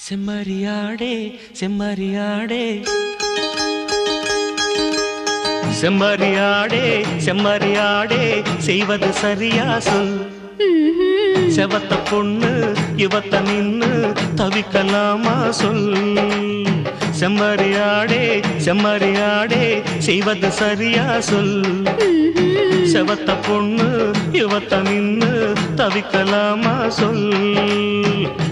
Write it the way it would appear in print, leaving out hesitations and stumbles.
செம்மறியாடே செம்மறியாடே செம்மறியாடே செம்மறியாடே செய்வது சரியா சொல். செவத்த பொண்ணு இவத்த நின்னு தவிக்கலாமா சொல். செம்மறியாடே செம்மறியாடே செய்வது சரியா சொல். செவத்த பொண்ணு இவத்த நின்னு தவிக்கலாமா சொல்.